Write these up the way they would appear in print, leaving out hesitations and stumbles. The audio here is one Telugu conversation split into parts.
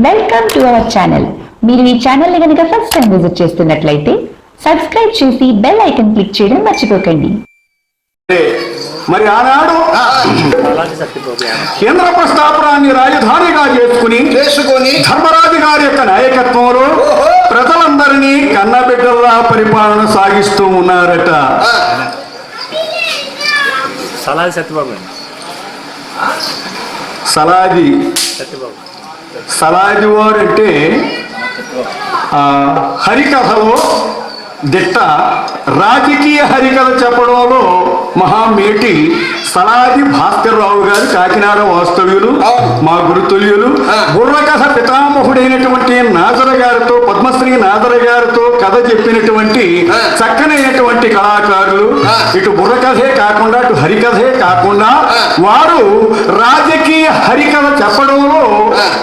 Welcome to our channel. మీరు ఈ ఛానల్ ని కనుక ఫస్ట్ టైం విజిట్ చేస్తున్నట్లయితే సబ్స్క్రైబ్ చేసి బెల్ ఐకాన్ క్లిక్ చేయడం మర్చిపోకండి. మరి ఆనాడు ఇంద్రప్రస్థాపురాన్ని రాజధానిగా చేసుకుని ధర్మరాజు గారి యొక్క నాయకత్వంలో ప్రజలందరినీ కన్నబిడ్డల్లా పరిపాలన సాగిస్తూ ఉన్నారట. సలాది వారు అంటే హరికథలో దిట్ట, రాజకీయ హరికథ చెప్పడంలో మహామేటి సలాది భాస్కర్రావు గారు, కాకినాడ వాస్తవ్యులు, మా గురుతుల్యులు. బుర్రకథ పితామహుడైనటువంటి నాజర గారితో, పద్మశ్రీ నాజర గారితో కథ చెప్పినటువంటి చక్కనైనటువంటి కళాకారులు. ఇటు బుర్రకథే కాకుండా అటు హరికథే కాకుండా వారు రాజకీయ హరికథ చెప్పడంలో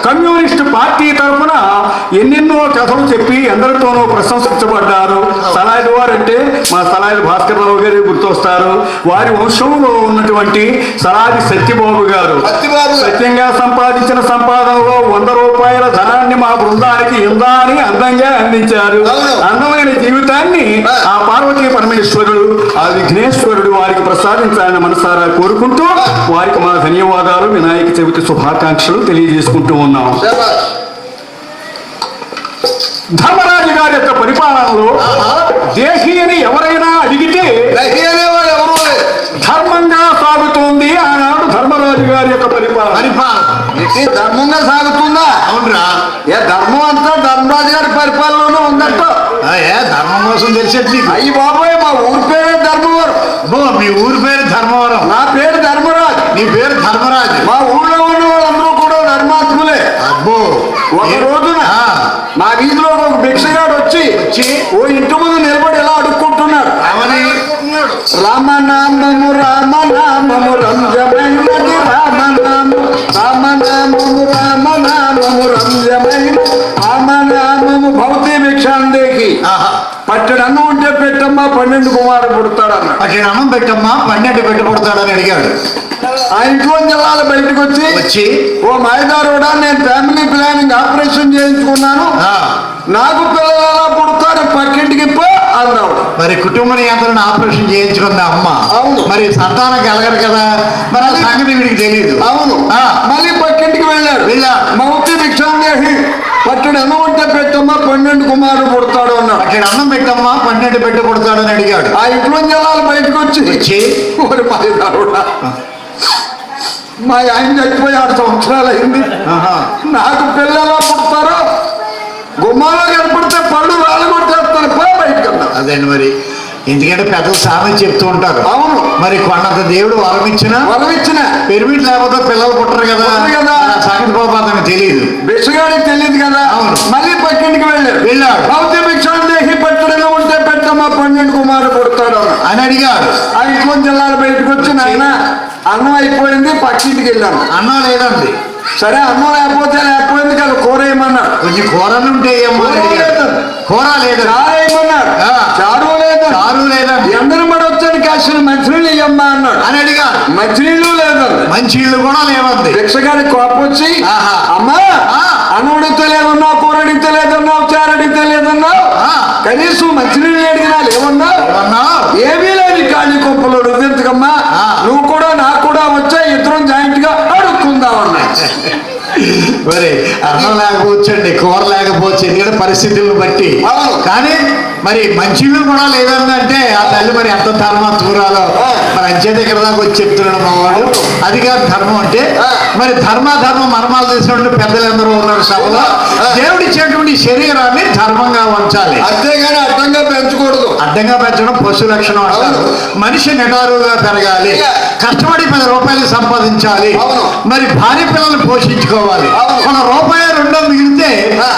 కమ్యూనిస్టు పార్టీ తరఫున ఎన్నెన్నో కథలు చెప్పి ఎందరితోనూ ప్రశంసించబడ్డారు. సలాది వారు అంటే మా సలాది భాస్కర్రావు గారు గుర్తొస్తారు. వారి వంశంలో ఉన్నటువంటి సలాది సత్యబాబు గారు సత్యంగా సంపాదించిన సంపాదనలో 100 రూపాయల ధనాన్ని మా బృందానికి ఇందా అని అందంగా అందించారు. అందమైన జీవితాన్ని ఆ పార్వతీ పరమేశ్వరుడు, ఆ విఘ్నేశ్వరుడు వారికి ప్రసాదించాలని మనసారా కోరుకుంటూ వారికి మా ధన్యవాదాలు, వినాయక చవితి శుభాకాంక్షలు తెలియజేసుకుంటూ ఉన్నాం. ధర్మరాజు గారి యొక్క పరిపాలనలో దేహి అని ఎవరైనా అడిగితే ధర్మంగా సాగుతుంది ఆనాడు ధర్మరాజు గారి యొక్క పరిపాలన. ధర్మంగా సాగుతుందా? అవునరా. ధర్మం అంతా ధర్మరాజు గారి పరిపాలనలోనే ఉందంట. ధర్మం కోసం తెలిసేది. అయ్యి బాబోయ్, మా ఊరి పేరే ధర్మవరం. మీ ఊరి పేరు ధర్మవరం. నా పేరు ధర్మరాజు. నీ పేరు ధర్మరాజు. మా ఊళ్ళో ఉన్న వాళ్ళందరూ కూడా ధర్మాత్ములే. అబ్బో, ఒక రోజున మా వీధిలో ఒక భిక్షగాడు వచ్చి ఓ ఇంటి ముందు నిలబడి ఎలా అడుక్కుంటున్నాడు. రామనామము రామనామము రంజమైనది, రామనామము రామనామము రామనామము రంజమైనది, రామనామము భౌతి భిక్షాందేకి. పట్టెడు అన్నం ఉంటే పెట్టమ్మా 12 కుమారుడు పుడతాడన్న. పట్టెడు అన్నం పెట్టమ్మా 12 బిడ్డ పుడతాడని అడిగాడు. ఆ ఇంట్లో జిల్లాల బయటకు వచ్చి ఓ మాయదారుడా, నేను ఫ్యామిలీ ప్లానింగ్ ఆపరేషన్ చేయించుకున్నాను, నాకు పిల్లలు ఎలా పుడతారు, పక్కింటికి పో అన్నాడు. మరి కుటుంబ నియంత్రణ ఆపరేషన్ చేయించుకుంది అమ్మ. అవును. మరి సంతానం కలగరు కదా, మరి ఆ సంగతి వీడికి తెలియదు. అవును. మళ్ళీ పక్కింటికి వెళ్ళాడు. మౌతి భిక్షం చేసి పట్టెడు అన్నం ఉంటే పెట్టమ్మా 12 కుమారుడు పుడతాడు అన్నాడు. పట్టెడు అన్నం పెట్టమ్మా 12 బిడ్డ పుడతాడు అని అడిగాడు. ఆ ఇంట్లో జిల్లాల బయటకు వచ్చి ఓరి మాయదారుడా, మా ఆయన చచ్చిపోయి 6 సంవత్సరాలు అయింది, నాకు పిల్లలు పుడతారో గుమ్మాలో కనపడితే పళ్ళు రాళ్ళు కొట్టేస్తారు, పో బయటకు అన్నా. అదండి మరి, ఎందుకంటే పెద్దలు సామెత చెప్తూ ఉంటారు. అవును. మరి కొన్నంత దేవుడు వరం ఇచ్చిన పెరిమిట్ లేకపోతే పిల్లలు పుట్టరు కదా. సంగతి బాబు అతనికి తెలియదు, బిచ్చగాడికి తెలియదు కదా. అవును. మళ్ళీ పక్కింటికి వెళ్ళాడు. భౌతి భిక్షం దేహి పట్టడగా ఉంటే పెట్టమ్మా 12 కుమారుడు పుడతాడు అని అడిగాడు. ఆ ఇంట్లో జిల్లాలు బయటకు వచ్చి నాయన అన్నం అయిపోయింది, పక్కింటికి వెళ్ళాను. అన్నం లేదండి. సరే, అన్నం లేకపోయింది కదా, కూర ఏమన్నాడు. కొంచెం కూరలు ఉంటే కూర లేదు. ఏమన్నాడు, చారు లేదండి. అందరూ మరి వచ్చాడు, కాసిన మంచినీళ్ళు ఇయ్యమ్మా అన్నాడు అని అడిగా. మంచినీళ్ళు లేదండి. మంచినీళ్ళు కూడా లేవండి. భిక్షగాడి కోపం వచ్చి, అమ్మా అన్నం అడిగితే లేదన్నావు, కూర అడిగితే లేదన్నావు, చారు అడిగితే లేదన్నావు, కనీసం మంచినీళ్ళు అడిగినా లేవన్నావు, ఏమీ లేదు ఖాళీ కొంపలో నువ్వెందుకమ్మా, నువ్వు కూడా నాకు కూడా వచ్చా, ఇద్దరం జాయింట్ గా అడుక్కుందాం అన్నా. మరి అన్నం లేకపోవచ్చండి, కూర లేకపోవచ్చు, ఎందుకంటే పరిస్థితులను బట్టి. కానీ మరి మంచిళ్ళు కూడా లేదంటే ఆ తల్లి మరి ఎంత ధర్మాత్మురాలో. మరి అంచేత ఇక్కడ దాకా వచ్చి చెప్తున్నాడు మా వాడు. అది కాదు ధర్మం అంటే. మరి ధర్మ మర్మాలు తెలిసినటువంటి పెద్దలందరూ ఉన్నారు సభలో. దేవుడు ఇచ్చేటువంటి శరీరాన్ని ధర్మంగా ఉంచాలి, అంతేగాని అడ్డంగా పెంచకూడదు. అడ్డంగా పెంచడం పశు లక్షణం అంటారు. మనిషి నిటారుగా పెరగాలి, కష్టపడి 10 రూపాయలు సంపాదించాలి, మరి భార్య పిల్లల్ని పోషించుకోవాలి. మన రూపాయి 2 మిగిలితే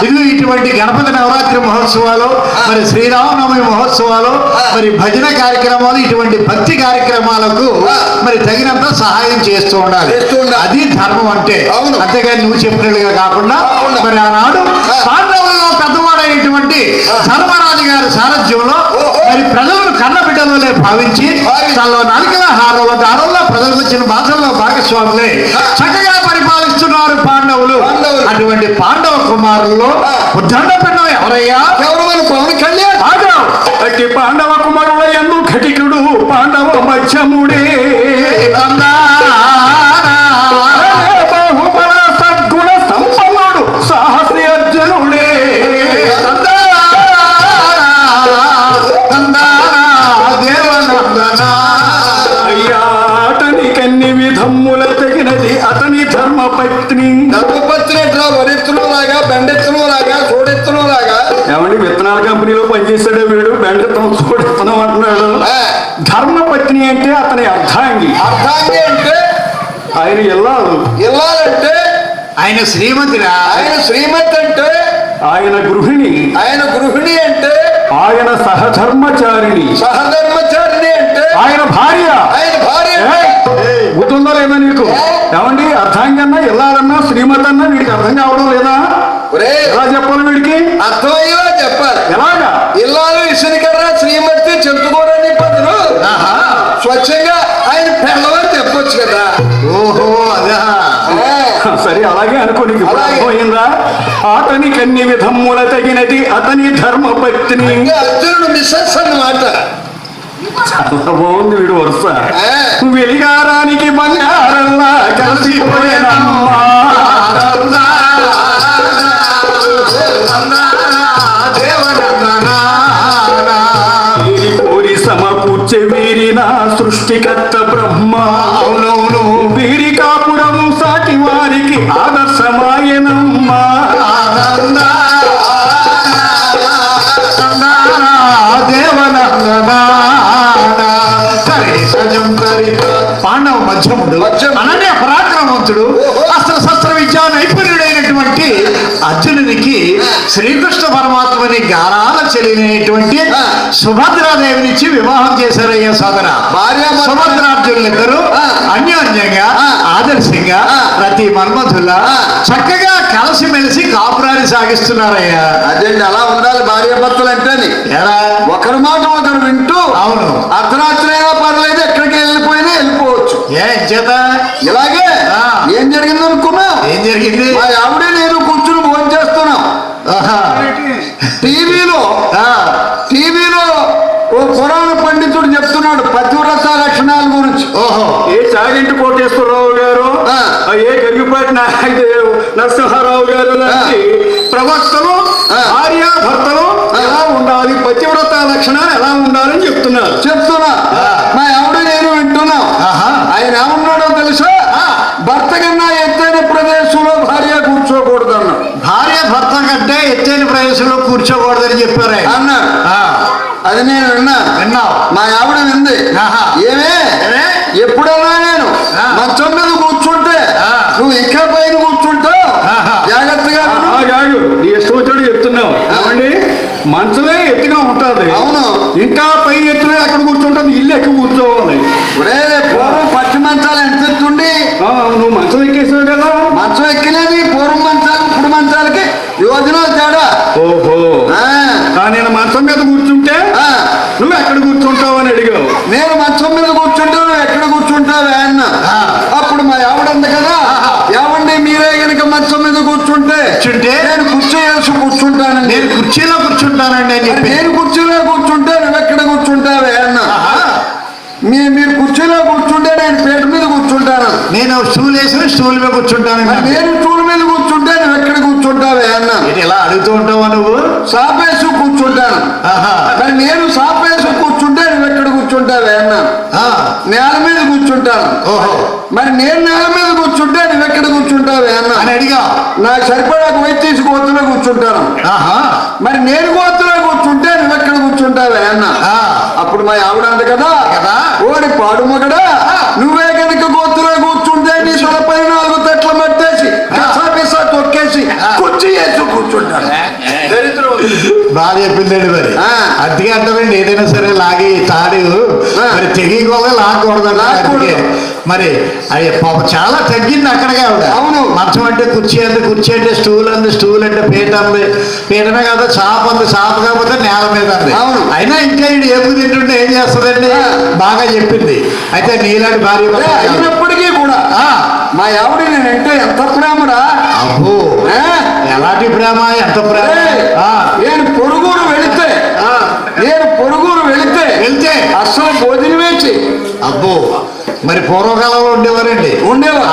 ఇది ఇటువంటి గణపతి నవరాత్రి మహోత్సవాలు, మరి శ్రీరామనవమి మహోత్సవాలు, మరి భజన కార్యక్రమాలు, ఇటువంటి భక్తి కార్యక్రమాలకు మరి తగినంత సహాయం చేస్తూ ఉండాలి. అది ధర్మం అంటే. అంతేగాని నువ్వు చెప్పినట్టుగా కాకుండా మరి ఆనాడు పాండవుల్లో పెద్దవాడైనటువంటి ధర్మరాజు గారి సారథ్యంలో మరి ప్రజలను కన్నబిడ్డలే భావించి తనలో నలికల హారంలో దారుల్లో ప్రజలకు వచ్చిన భాషల్లో భాగస్వాములే చక్కగా పరిపాలిస్తున్నారు పాండవులు. అటువంటి పాండవ కుమారుల్లో ఉద్దండ పిండం ఎవరయ్యా? ఎవరు మన పవన్ కళ్యాణ్. ఆగాం. అట్టి పాండవ కుమారుల యందు ఘటికుడు పాండవ మధ్యముడే బాహుబల సద్గుణ సంపన్నుడు సాహసి అర్జునుడే అయ్యా అతని కన్ని విధమ్ముల తగినది అతని ధర్మపత్ని. ధర్మపత్ని వరిత్తులు లాగా బెండెత్తులు లాగా చూడెత్తులు లాగా. ఏమండి విత్తనాల కంపెనీలో పనిచేసాడే వీడు బెండెత్తం చూడెత్తనం అంటున్నాడు. ధర్మపత్ని అంటే అతని అర్ధాంగి. అర్థాంగి అంటే ఆయన ఇల్లాలంటే ఆయన శ్రీమతిరా. ఆయన శ్రీమతి అంటే ఆయన గృహిణి. ఆయన గృహిణి అంటే ఆయన సహధర్మచారిణి. సహధర్మచారిణి అంటే ఆయన భార్య. ఆయన భార్య. గుర్తుందో లేదా నీకు? ఏమండి అర్థాంగి అన్నా ఇల్లాలన్నా శ్రీమతి అన్నా వీడికి అర్థం కావడం లేదా? ఎలా చెప్పాలి వీడికి? అర్థమయ్యేలా చెప్పాలి. ఎలాగా? ఇల్లాలు ఇసునికర్రా శ్రీమతి చెందుకోరని పదులు స్వచ్ఛంగా ఆయన పెళ్ళవని చెప్పొచ్చు కదా. ఓహో అదా. సరే అలాగే అనుకో. నీకు ఇప్పుడు అర్థమైందా? అతని కన్ని విధమ్ముల తగినది అతని ధర్మపత్ని. అర్జునుడు మిస్సెస్ అన్నమాట. చాలా బాగుంది వీడు వరుస. వెలిగారానికి బంగారల్లా కలిసిపోయేనమ్మా. కోరి సమకూర్చె వీరిన సృష్టికర్త బ్రహ్మ. అవునవును వీరి కాపురము సాటి వారికి ఆదర్శమాయనమ్మా. పాండవ మధ్యముడు అనన్య పరాక్రమవంతుడు అస్త్ర శస్త్ర విద్యా నైపుణ్యుడైనటువంటి అర్జునునికి శ్రీకృష్ణ పరమాత్మని గారాల చెల్లినటువంటి సుభద్రాదేవినిచ్చి వివాహం చేశారయ్యా సోదర. సుభద్రార్జునులిద్దరూ అన్యోన్యంగా ఆదర్శంగా ప్రతి మన్మధుల్లా చక్కగా కలిసిమెలిసి కాపురాన్ని సాగిస్తున్నారయ్యా. అదేంటి అలా ఉండాలి భార్యాభర్తలు అంటే. ఒకరి మాట ఒకరు వింటూ అవును అర్ధరాత్రి అయినా పర్లేదు ఎక్కడికి వెళ్ళిపోయినా వెళ్ళిపోవచ్చు. చేత ఇలాగే ఏం జరిగింది అనుకున్నావు? ఏం జరిగింది? మా ఆవిడే నేను కూర్చుని భోజనం చేస్తున్నాం. టీవీలో ఓ పురాణ పండితుడు చెప్తున్నాడు పతివ్రత లక్షణాల గురించి. ఓహో. ఏ చాగింటి కోటేశ్వరరావు గారు, ఏ గరిగిపాటి నరసింహారావు గారు లాంటి ప్రవక్తలు భార్యాభర్తలు ఎలా ఉండాలి, పతివ్రత లక్షణాలు ఎలా ఉండాలని చెప్తున్నా. మా ఆవిడ నేను వింటున్నాం. ఆయన ఏమన్నాడో తెలుసా? భర్త కన్నా ఎత్తైన ప్రదేశంలో భార్య కూర్చోకూడదు అన్నాడు. భార్య భర్త కంటే ఎత్తైన ప్రదేశంలో కూర్చోకూడదని చెప్పారు అన్నాడు. అది నేను విన్నావు. మా ఆవిడ వింది. ఏమే ఎప్పుడన్నా నేను మంచం మీద కూర్చుంటే నువ్వు ఇంకా పైన కూర్చుంటావు, జాగ్రత్తగా నీ ఇష్టం వచ్చాడు చెప్తున్నావు. ఏమండి మంచమే ఎత్తుగా ఉంటుంది. అవును. ఇంకా పై ఎత్తున ఎక్కడ కూర్చుంటుంది? ఇల్లు ఎక్కి కూర్చోవాలి. పూర్వం పచ్చి మంచాలు ఎంత ఎత్తుండి నువ్వు మంచం ఎక్కేసావు కదా. మంచం ఎక్కినది పూర్వం మంచాలు ఇప్పుడు మంచాలకి యోజన తేడా. ఓహో. నేను మంచం మీద కూర్చుంటే నువ్వు ఎక్కడ కూర్చుంటావు అని అడిగావు. నేను మంచం మీద కూర్చుంటే నువ్వు ఎక్కడ కూర్చుంటావే అన్న. అప్పుడు మా ఆవిడంది కదా, ఏమండి మీరే కనుక మంచం మీద కూర్చుంటే నేను కుర్చీ వేసి కూర్చుంటానండి. నేను కుర్చీలో కూర్చుంటానండి అని చెప్పి. నేను కుర్చీలో కూర్చుంటే నువ్వు ఎక్కడ కూర్చుంటావే అన్న. మీరు కుర్చీలో కూర్చుంటే నేను పేట మీద కూర్చుంటాను. నేను స్టూల్ వేసి స్టూల్ మీద కూర్చుంటాను. నేను స్టూల్ మీద కూర్చుంటే నువ్వు ఎక్కడ కూర్చుంటావే అన్న. ఎలా అడుగుతూ ఉంటావా నువ్వు? సాపేసి కూర్చుంటాను. మరి నేను సాపేసి కూర్చుంటే నువ్వు ఎక్కడ కూర్చుంటావే అన్న. నేల మీద కూర్చుంటాను. ఓహో. మరి నేను నేల మీద కూర్చుంటే నువ్వు ఎక్కడ కూర్చుంటావే అన్న అని అడిగా. నాకు సరిపడా వైట్ తీసి గోతులో కూర్చుంటాను. మరి నేను గోతులో కూర్చుంటే నువ్వు ఎక్కడ కూర్చుంటావే అన్న. అప్పుడు మా ఆవిడ అంది కదా, ఓడి పాడు మగడా నువ్వే కనుక గోతులో కూర్చుంటే నీ తలపై 4 తట్ల మట్టేసి కసా తొక్కేసి కుర్చీ వేసి కూర్చుంటాను. బాగా చెప్పిందండి. మరి అందుకే అంటారండి ఏదైనా సరే లాగి తాడు మరి తెగికోగా లాగకూడదు. మరి అది చాలా తగ్గింది అక్కడికే ఆవిడ. అవును. మంచం అంటే కుర్చీ అంది, కుర్చీ అంటే స్టూల్ అంది, స్టూల్ అంటే పీట అంది, పీటనే కాదు చాప అంది, చాప కాకపోతే నేల మీద అంది. అవును. అయినా ఇంకా ఇది ఏపు తింటుంటే ఏం చేస్తుందండి? బాగా చెప్పింది. అయితే నీలాంటి భార్య అయినప్పటికీ కూడా మా ఆవిడ నేనంటే ఎంత ప్రేమరా. అబ్బో ఎలాంటి ప్రేమ, ఎంత ప్రేమ? నేను పొరుగురు వెళితే వెళ్తే అసలు భోజనమే చెయ్యి. అబ్బో, మరి పూర్వకాలంలో ఉండేవారండి,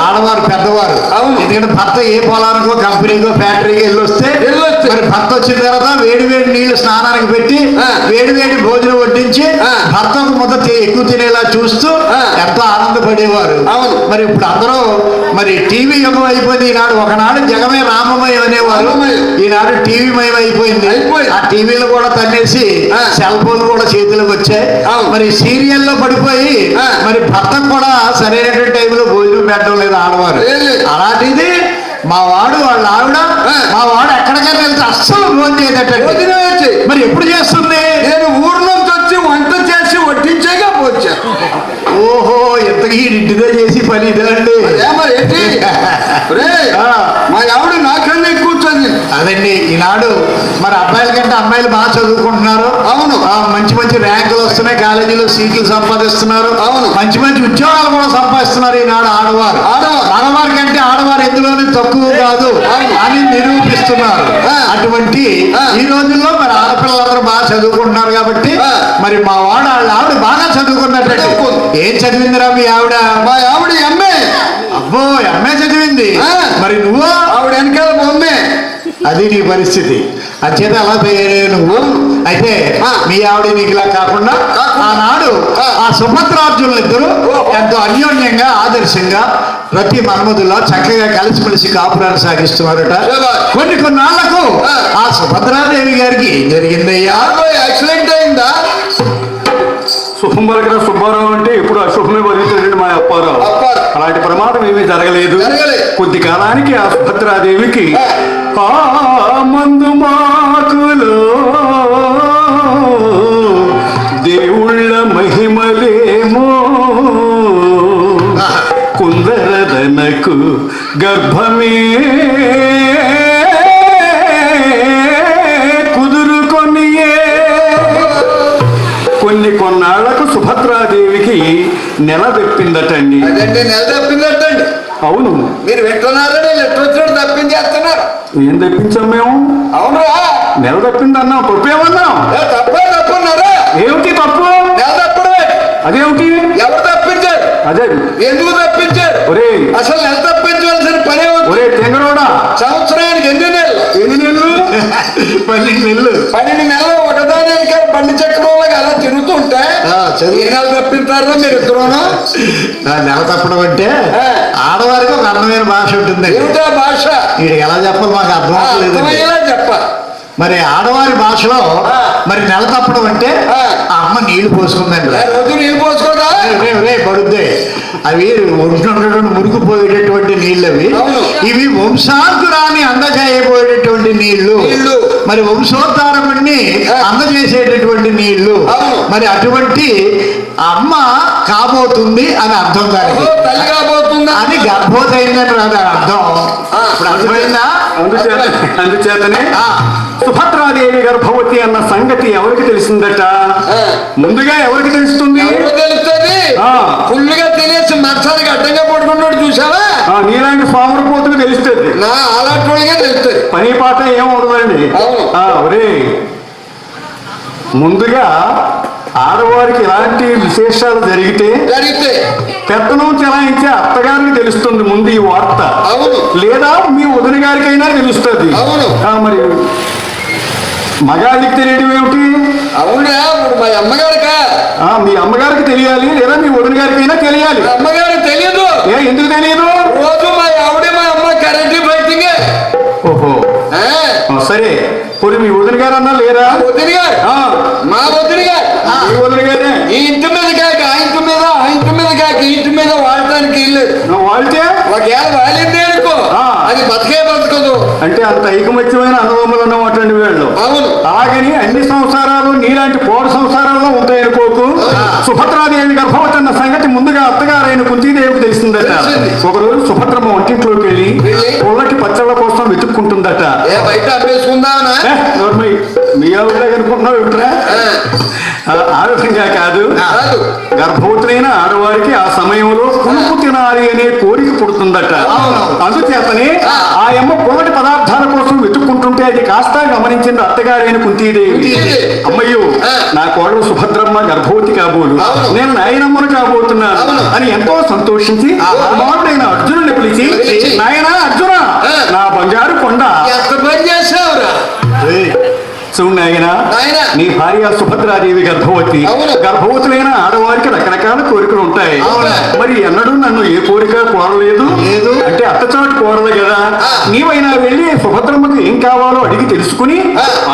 ఆడవారు పెద్దవారు. అవును. ఎందుకంటే భర్త ఏ పొలానికో కంపెనీకో ఫ్యాక్టరీకి వెళ్ళొస్తే మరి భర్త వచ్చిన తర్వాత వేడి నీళ్లు స్నానానికి పెట్టి వేడి భోజనం వడ్డించి భర్తకు ముద్ద ఎక్కువ తినేలా చూస్తూ ఎంతో ఆనందపడేవారు. మరి ఇప్పుడు అందరూ మరి టీవీ యుగం అయిపోయింది. ఈనాడు ఒకనాడు జగమే రామమయం అనేవారు, ఈనాడు టీవీ మయం అయిపోయింది. ఆ టీవీలు కూడా తన్నేసి సెల్ ఫోన్ కూడా చేతులకు వచ్చాయి. మరి సీరియల్లో పడిపోయి మరి భర్తకు కూడా సరైనటువంటి టైంలో భోజనం పెట్టడం లేదు ఆడవారు. అలాంటిది మా వాడు వాళ్ళ ఆవిడ మా వాడు ఎక్కడికైనా వెళ్తే అస్సలు భోజనం చేయదట. మరి ఎప్పుడు చేస్తుంది? నేను ఊరు నుంచి వచ్చి వంట చేసి వడ్డించేగా వచ్చా. ఓహో, ఎంతకీ ఇంటిదో చేసి పని ఇదండి. మా ఆవిడ నాకన్నా ఎక్కువ చదివింది. అదండి, ఈనాడు మరి అబ్బాయిల కంటే అమ్మాయిలు బాగా చదువుకుంటున్నారు. అవును. మంచి మంచి ర్యాంకులు వస్తున్నాయి, కాలేజీలో సీట్లు సంపాదిస్తున్నారు. అవును. మంచి మంచి ఉద్యోగాలు కూడా సంపాదిస్తున్నారు ఈనాడు ఆడవారు. మగవారి కంటే ఆడవారు ఎందులోనే తక్కువ కాదు అని నిరూపిస్తున్నారు. అటువంటి ఈ రోజుల్లో మరి ఆడపిల్లలందరూ బాగా చదువుకుంటున్నారు కాబట్టి మరి మా వాడు వాళ్ళ ఆవిడ బాగా చదువుకున్నట్టు. ఏం చదివిందిరా మీ ఆవిడ? మా ఆవిడ ఎంఏ. అబ్బో, ఎంఏ చదివింది. మరి నువ్వు? ఆవిడ వెనకాల బొమ్మే. అది నీ పరిస్థితి, అంచేత అలా తయారయ్యావు నువ్వు. అయితే మీ ఆవిడ నీకు ఇలా కాకుండా ఆనాడు ఆ సుభద్రార్జునులు ఇద్దరు ఎంతో అన్యోన్యంగా ఆదర్శంగా ప్రతి మన్మధుల్లో చక్కగా కలిసిమెలిసి కాపురాలు సాగిస్తున్నారట. కొన్నాళ్లకు ఆ సుభద్రాదేవి గారికి ఏం జరిగిందయ్యా? యాక్సిడెంట్ అయిందా? శుభం పలికిన సుబ్బారావు అంటే ఇప్పుడు అశుభమే పలుకుతాడండి మా అప్పారావు. అలాంటి ప్రమాదం ఏమీ జరగలేదు. కొద్ది కాలానికి ఆ సుభద్రాదేవికి ఆ మందు మాకులో దేవుళ్ళ మహిమలేమో కుందరదనకు గర్భమే కొన్నాళ్లకు సుభద్రాదేవికి నెల తెప్పిందటండి. అదండి, నెల తప్పిందటండి. అవును. మీరు వింటున్నారని లెటర్ వచ్చినట్టు తప్పించేస్తున్నారు. ఏం తెప్పించాం మేము? అవునురా, నెల తప్పిందన్నాం. తప్పేమన్నాం? తప్పున్నారా? ఏమిటి తప్పు? నెల తప్పడమే. అదేమిటి? ఎవరు తప్పించారు? అదే ఎందుకు తప్పించారు? ఒరే, అసలు నెల తప్పించవలసిన పనే. ఒరే తెంగరోడా, సంవత్సరానికి ఎన్ని నెలలు? 12 నెలలు. 12 నెలలు ఒకదానికి బండి చక్రంలో అలా తిరుగుతుంటే ఏ నెల తప్పించారో మీరు ఇద్దరును. నెల తప్పడం అంటే ఆడవారికి ఒక అందమైన భాష ఉంటుంది. ఏమిటా భాష? వీడికి ఎలా చెప్పాలి మాకు అర్థమయ్యేలా చెప్పాలి. మరి ఆడవారి భాషలో మరి నెల తప్పడం అంటే ఆ అమ్మ నీళ్లు పోసుకుందండి. రోజు నీళ్ళు పోసుకోదా? పడుద్ది. అవి ఒంటున్నటువంటి మురికిపోయేటటువంటి నీళ్ళు అవి. ఇవి వంశాంకురాన్ని అందజేయబోయేటటువంటి నీళ్లు. మరి వంశోద్ధారకుడిని అందజేసేటటువంటి నీళ్లు. మరి అటువంటి అమ్మ కాబోతుంది అని అర్థం దానికి. తల్లి కాబోతుంది అని గర్భోదైందని అర్థం. ఇప్పుడు అర్థమైందా? అందుచేతనే సుభద్రాదేవి గర్భవతి అన్న సంగతి ఎవరికి తెలిసిందట? ముందుగా ఎవరికి తెలుస్తుంది? తెలుస్తుంది. ఫుల్గా తినేసి మత్సానికి అడ్డంగా పడుకున్నాడు చూసావా? నీలాంటి స్వామరపోతుకు తెలుస్తుంది. నా అలాంటి తెలుస్తుంది. పని పాట ఏమవుతుందండి? ఒరే, ముందుగా ఆడవారికి ఇలాంటి విశేషాలు జరిగితే పెత్తనం చెలాయించే అత్తగారికి తెలుస్తుంది ముందు ఈ వార్త. లేదా మీ వదిన గారికైనా తెలుస్తుంది. మరి మగాళ్ళకి తెలియడం ఏమిటి? అవునా, మా అమ్మగారిక మీ అమ్మగారికి తెలియాలి, లేదా మీ వదిన గారికైనా తెలియాలి. అమ్మగారికి తెలియదు. ఎందుకు తెలియదు? రోజు మా ఆవిడే మా అమ్మ కరెంట్ ఫైటింగ్. ఓహో, సరే. పోనీ మీ వదిన గారు అన్నా లేరా? వదిన గారు, మా వదిన గారు. మీ వదిన గారే. ఈ ఇంటి మీద కాక ఆ ఇంటి మీద, ఆ ఇంటి మీద కాక ఈ ఇంటి మీద వాడటానికి ఇల్లు వాళ్తే ఒకవేళ వాలిందే అనుకో, అది బతికే బతకదు. అంటే అంత ఐకమత్యమైన అన్నదమ్ములు అన్నమాట వీళ్ళు. అవును. అలాగని అన్ని సంసారాలు నీలాంటి పోడు సంసారాల్లో ఉంటాయనుకోకు. సుభద్రాదేవి గర్భవతి అన్న సంగతి ముందుగా అత్తగారైన కుంతీదేవికి తెలిసిందట. ఒకరోజు సుభద్రమ్మ వంటింట్లోకి వెళ్ళి పుల్లకి పచ్చళ్ళ కోసం వెతుక్కుంటుందట. బయట అమ్మేసుకుందామనా? మీ ఆవిడగా అనుకుంటున్నావు ఏమిట్రా? ఆ విధంగా కాదు. గర్భవతులైన ఆడవారికి ఆ సమయంలో పులుపు తినాలి అనే కోరిక పుడుతుందట. అందుచేతనే ఆ అమ్మ పొగటి పదార్థాల కోసం వెతుక్కుంటుంటే అది కాస్త గమనించింది అత్తగారైన కుంతీదేవి. అమ్మయ్యో, నా కోడలు సుభద్రమ్మ గర్భవతి కాబోలు, నేను నాయనమ్మను కాబోతున్నాను అని ఎంతో సంతోషించి కుమారుడైన అర్జునుడిని పిలిచి, నాయనా అర్జున, నా బంగారు కొండ, ఎంత పని చేసావురా? చూడు నాయనా, నీ భార్య సుభద్రాదేవి గర్భవతి. గర్భవతులైన ఆడవారికి రకరకాల కోరికలు ఉంటాయి. మరి ఎన్నడూ నన్ను ఏ కోరిక కోరలేదు అంటే అత్తచాటు కోరదు కదా. నీవైనా వెళ్ళి సుభద్రమ్మకు ఏం కావాలో అడిగి తెలుసుకుని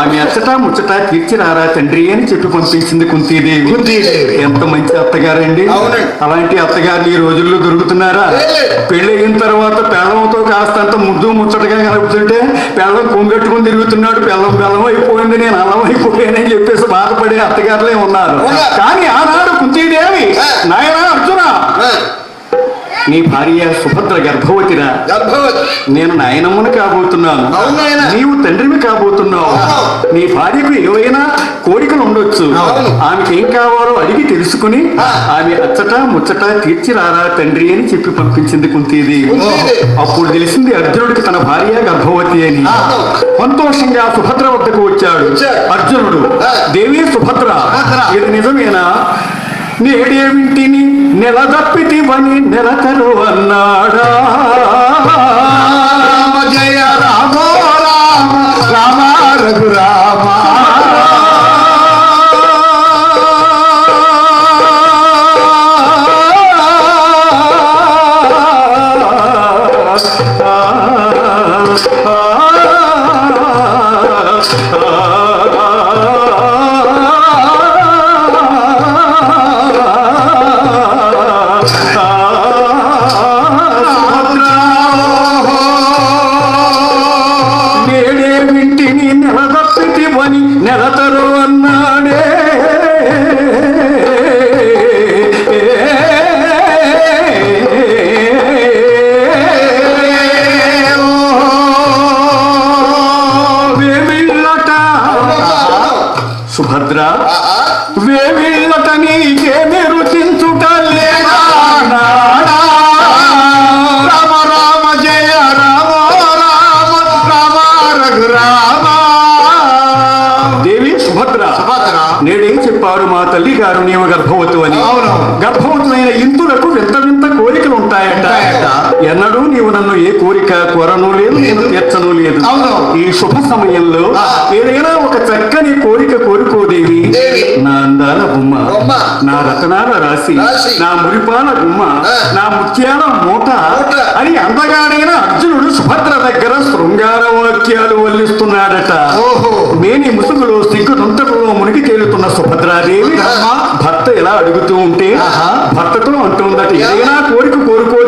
ఆమె అచ్చట ముచ్చట తీర్చి రారా తండ్రి అని చెప్పి పంపించింది కుంతీదేవి. ఎంత మంచి అత్తగారండి. అలాంటి అత్తగారు ఈ రోజుల్లో దొరుకుతున్నారా? పెళ్ళయిన తర్వాత పెళ్ళంతో కాస్తంత ముద్దు ముచ్చటగా కలుపుతుంటే పెళ్ళం కొంగట్టుకుని తిరుగుతున్నాడు, బెల్లం అయిపోయింది, నేను అన్నం అయిపోయానని చెప్పేసి బాధపడే అత్తగారులే ఉన్నారు. కానీ ఆనాడు కుంతీదేవి, నాయనా అర్జున, నీ భార్య సుభద్ర గర్భవతిరా, నేను నాయనమ్మను కాబోతున్నాను, నీవు తండ్రివి కాబోతున్నావు. నీ భార్యకు ఏవైనా కోరికలు ఉండొచ్చు, ఆమెకి ఏం కావాలో అడిగి తెలుసుకుని ఆమె అచ్చట ముచ్చట తీర్చి రారా తండ్రి అని చెప్పి పంపించింది కుంతీదేవి. అప్పుడు తెలిసింది అర్జునుడికి తన భార్య గర్భవతి అని. సంతోషంగా సుభద్ర వద్దకు వచ్చాడు అర్జునుడు. దేవి సుభద్ర, ఇది నిజమేనా? నేడేమింటిని నెలదప్పితివని నెలతరు అన్నాడా? జయ రామ రామ రామ రఘురామ. నెలతరు అన్నాడే. సుభద్ర, వేమిళ్ళట నీకేమి రుచించుట లేదా? రామ రామ జయ రామ రామ రామ రఘురామ. దేవి సుభద్ర, నేడేం చెప్పాడు మా తల్లి గారు నీవు గర్భవతు అని. గర్భవతులైన ఇంతులకు వింత వింత కోరికలు ఉంటాయట. ఎన్నడూ నీవు నన్ను ఏ కోరిక కోరను లేదు, నేను తీర్చను లేదు. ఈ శుభ సమయంలో ఏదైనా ఒక చక్కని కోరిక కోరుకోదేవి. నా అందాల బొమ్మ, నా రతనాల రాశి, నా మురిపాల గుమ్మ, నా ముత్యాల మూట అని అందగాడైన అర్జునుడు సుభద్ర దగ్గర శృంగార వాక్యాలు వల్లిస్తున్నాడట. మేని ముసుగులో సిగ్గుతుంతలో మునిగి తేలుతున్న సుభద్రాదేవి భర్త ఇలా అడుగుతూ ఉంటే భర్తతో అంటుందట, ఏదైనా కోరిక కోరుకో